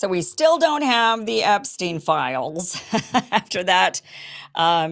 So we still don't have the Epstein files after that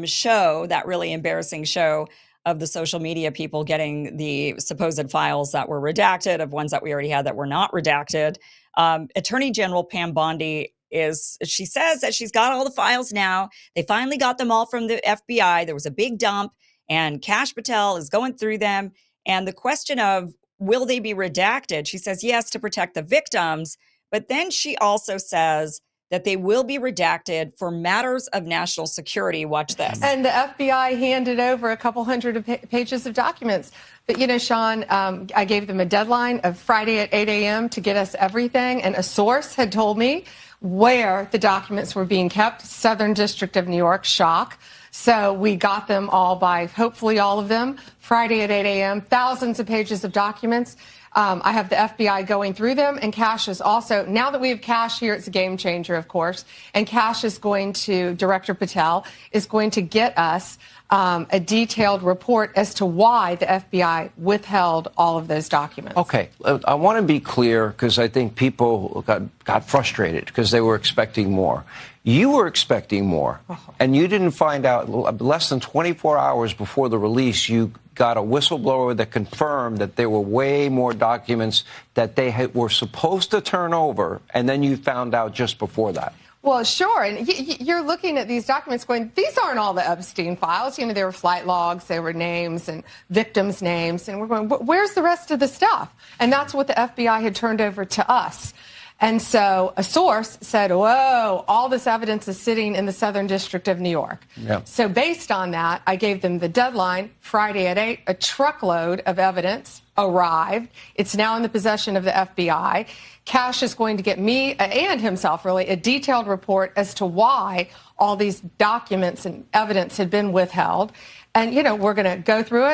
show, that really embarrassing show of the social media people getting the supposed files that were redacted, of ones that we already had that were not redacted. Attorney General Pam Bondi she says that she's got all the files now. They finally got them all from the FBI. There was a big dump, and Kash Patel is going through them. And the question of, will they be redacted? She says yes, to protect the victims. But then she also says that they will be redacted for matters of national security. Watch this. And the FBI handed over a couple hundred pages of documents. But, you know, Sean, I gave them a deadline of Friday at 8 a.m. to get us everything. And a source had told me where the documents were being kept. Southern District of New York, shock. So we got them all by, hopefully all of them, Friday at 8 a.m., thousands of pages of documents. I have the FBI going through them, and Kash is also, now that we have Kash here, it's a game changer, of course, and Kash is going to, Director Patel, is going to get us a detailed report as to why the FBI withheld all of those documents. Okay, I want to be clear, because I think people got frustrated because they were expecting more. You were expecting more, and you didn't find out less than 24 hours before the release. You got a whistleblower that confirmed that there were way more documents that they were supposed to turn over, and then you found out just before that. Well, sure. And you're looking at these documents going, these aren't all the Epstein files. You know, there were flight logs, there were names and victims' names. And we're going, where's the rest of the stuff? And that's what the FBI had turned over to us. And so a source said, whoa, all this evidence is sitting in the Southern District of New York. Yep. So based on that, I gave them the deadline, Friday at 8, a truckload of evidence arrived. It's now in the possession of the FBI. Kash is going to get me and himself, really, a detailed report as to why all these documents and evidence had been withheld. And, you know, we're going to go through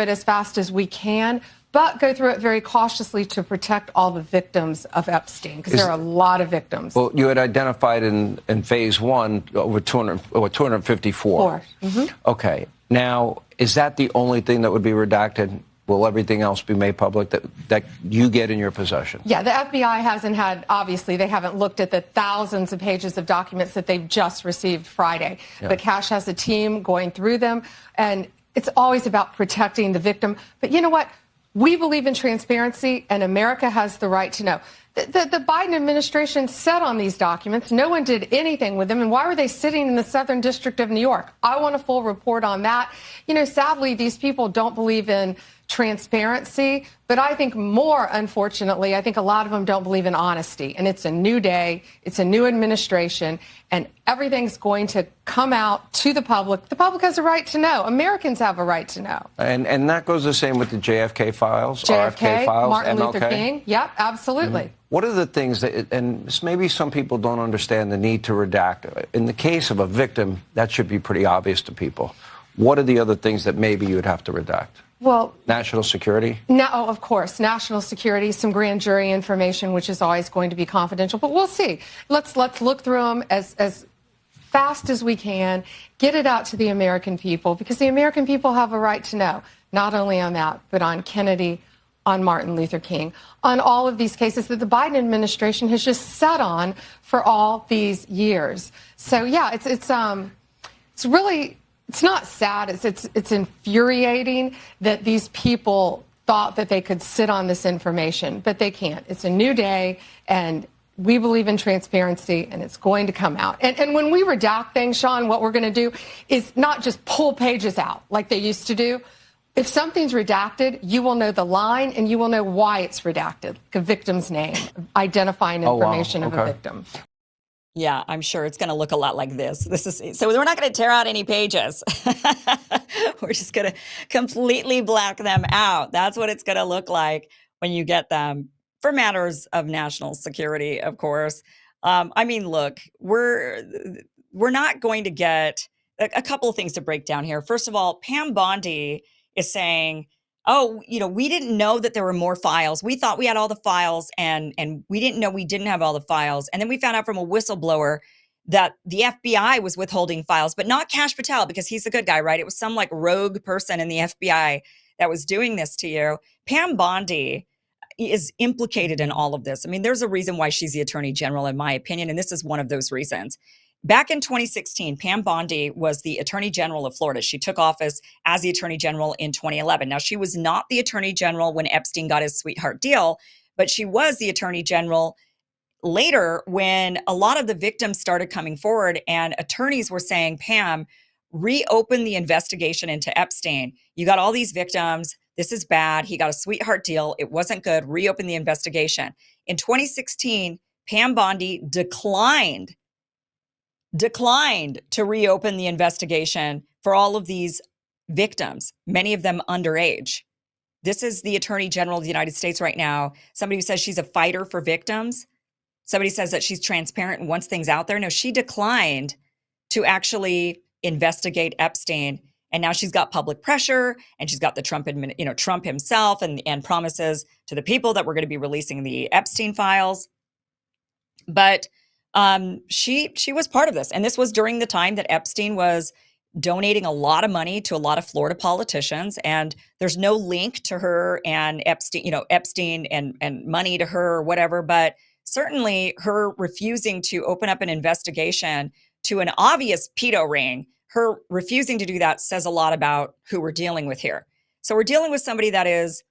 it as fast as we can, but go through it very cautiously to protect all the victims of Epstein, because there are a lot of victims. Well, you had identified in phase one over 254. Okay. Now, is that the only thing that would be redacted? Will everything else be made public that you get in your possession? Yeah, the FBI hasn't had, obviously, they haven't looked at the thousands of pages of documents that they've just received Friday. Yeah. But Kash has a team going through them, and it's always about protecting the victim. But you know what? We believe in transparency, and America has the right to know. The Biden administration sat on these documents. No one did anything with them. And why were they sitting in the Southern District of New York? I want a full report on that. You know, sadly, these people don't believe in transparency. But I think more, unfortunately, I think a lot of them don't believe in honesty. And it's a new day. It's a new administration. And everything's going to come out to the public. The public has a right to know. Americans have a right to know. And that goes the same with the JFK files, JFK, RFK files, Martin MLK? Luther King. Yep, absolutely. What are the things that, and maybe some people don't understand the need to redact. In the case of a victim, that should be pretty obvious to people. What are the other things that maybe you would have to redact? Well, national security? No, of course, national security, some grand jury information, which is always going to be confidential. But we'll see. Let's look through them as fast as we can, get it out to the American people, because the American people have a right to know, not only on that, but on Kennedy, on Martin Luther King, on all of these cases that the Biden administration has just sat on for all these years. So yeah, it's really, it's not sad. It's infuriating that these people thought that they could sit on this information, but they can't. It's a new day, and we believe in transparency, and it's going to come out. And when we redact things, Sean, what we're going to do is not just pull pages out like they used to do. If something's redacted, you will know the line, and you will know why it's redacted, like a victim's name, identifying information of a victim. Yeah, I'm sure it's going to look a lot like this. So we're not going to tear out any pages. We're just going to completely black them out. That's what it's going to look like when you get them, for matters of national security, of course. I mean, look, we're not going to get a couple of things to break down here. First of all, Pam Bondi is saying, oh, you know, we didn't know that there were more files. We thought we had all the files, and we didn't know we didn't have all the files. And then we found out from a whistleblower that the FBI was withholding files, but not Kash Patel, because he's the good guy, right? It was some like rogue person in the FBI that was doing this to you. Pam Bondi, is implicated in all of this. I mean, there's a reason why she's the attorney general, in my opinion, and this is one of those reasons. Back in 2016, Pam Bondi was the attorney general of Florida. She took office as the attorney general in 2011. Now, she was not the attorney general when Epstein got his sweetheart deal, but she was the attorney general later when a lot of the victims started coming forward and attorneys were saying, Pam, reopen the investigation into Epstein. You got all these victims. This is bad. He got a sweetheart deal. It wasn't good. Reopen the investigation. In 2016, Pam Bondi declined to reopen the investigation for all of these victims, many of them underage. This is the Attorney General of the United States right now. Somebody who says she's a fighter for victims. Somebody says that she's transparent and wants things out there. No, she declined to actually investigate Epstein. And now she's got public pressure, and she's got the Trump himself and promises to the people that we're going to be releasing the Epstein files. But she was part of this. And this was during the time that Epstein was donating a lot of money to a lot of Florida politicians. And there's no link to her and Epstein and money to her or whatever. But certainly her refusing to open up an investigation to an obvious pedo ring, her refusing to do that says a lot about who we're dealing with here. So we're dealing with somebody that is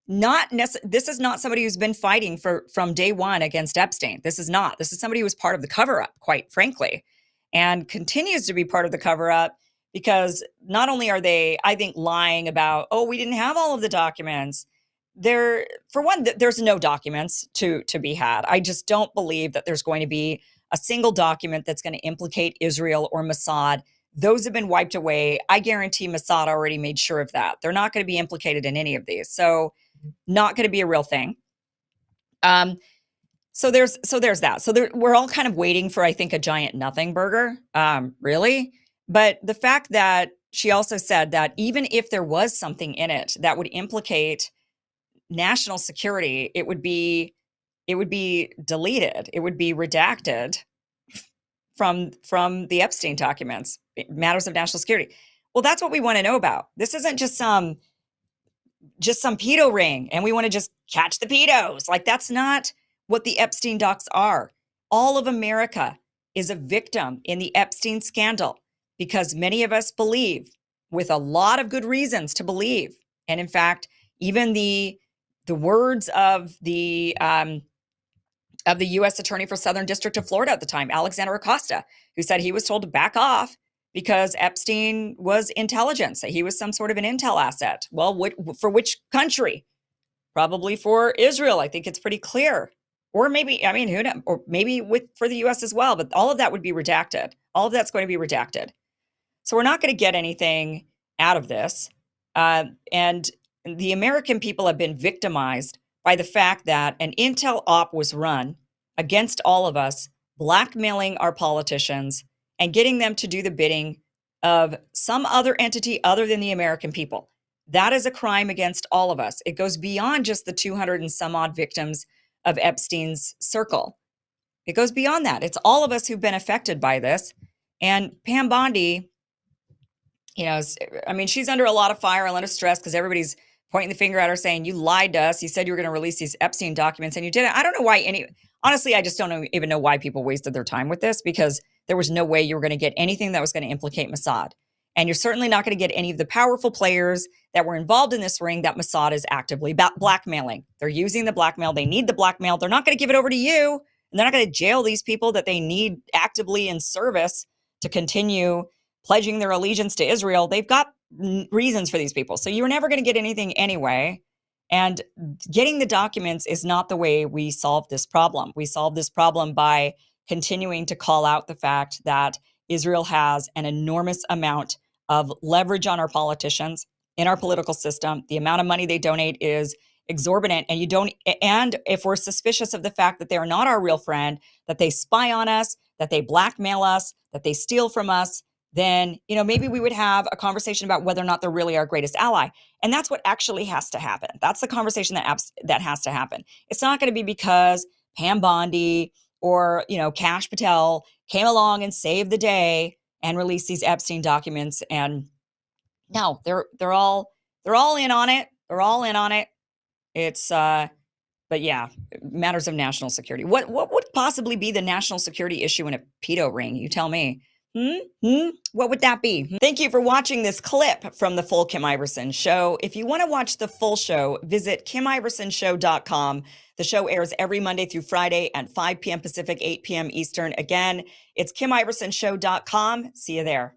this is not somebody who's been fighting from day one against Epstein. This is somebody who was part of the cover-up, quite frankly, and continues to be part of the cover-up because not only are they, I think, lying about, oh, we didn't have all of the documents. For one, there's no documents to be had. I just don't believe that there's going to be a single document that's going to implicate Israel or Mossad. Those have been wiped away. I guarantee Mossad already made sure of that. They're not going to be implicated in any of these. So not going to be a real thing. So there's that. So we're all kind of waiting for, I think, a giant nothing burger, really. But the fact that she also said that even if there was something in it that would implicate national security, it would be deleted. It would be redacted from the Epstein documents, matters of national security. Well, that's what we want to know about. This isn't just some pedo ring and we want to just catch the pedos. Like, that's not what the Epstein docs are. All of America is a victim in the Epstein scandal because many of us believe, with a lot of good reasons to believe. And in fact, even the words of the U.S. Attorney for Southern District of Florida at the time, Alexander Acosta, who said he was told to back off because Epstein was intelligence, that he was some sort of an intel asset. Well, for which country? Probably for Israel. I think it's pretty clear. Or maybe, I mean, who knows? Or maybe for the U.S. as well. But all of that would be redacted. All of that's going to be redacted. So we're not going to get anything out of this. And the American people have been victimized by the fact that an intel op was run against all of us, blackmailing our politicians and getting them to do the bidding of some other entity other than the American people. That is a crime against all of us. It goes beyond just the 200 and some odd victims of Epstein's circle. It goes beyond that. It's all of us who've been affected by this. And Pam Bondi, she's under a lot of fire, a lot of stress because everybody's pointing the finger at her saying, you lied to us. You said you were going to release these Epstein documents and you didn't. I don't know why honestly, I just don't even know why people wasted their time with this, because there was no way you were going to get anything that was going to implicate Mossad. And you're certainly not going to get any of the powerful players that were involved in this ring that Mossad is actively blackmailing. They're using the blackmail. They need the blackmail. They're not going to give it over to you. And they're not going to jail these people that they need actively in service to continue pledging their allegiance to Israel. They've got reasons for these people. So you're never going to get anything anyway. And getting the documents is not the way we solve this problem. We solve this problem by continuing to call out the fact that Israel has an enormous amount of leverage on our politicians in our political system. The amount of money they donate is exorbitant. And if we're suspicious of the fact that they're not our real friend, that they spy on us, that they blackmail us, that they steal from us, then, maybe we would have a conversation about whether or not they're really our greatest ally. And that's what actually has to happen. That's the conversation that has to happen. It's not going to be because Pam Bondi or, Kash Patel came along and saved the day and released these Epstein documents. And no, they're all in on it. They're all in on it. It's But yeah, matters of national security. What would possibly be the national security issue in a pedo ring? You tell me. What would that be? Thank you for watching this clip from the full Kim Iverson show. If you want to watch the full show, visit KimIversonShow.com. The show airs every Monday through Friday at 5 p.m. Pacific, 8 p.m. Eastern. Again, it's KimIversonShow.com. See you there.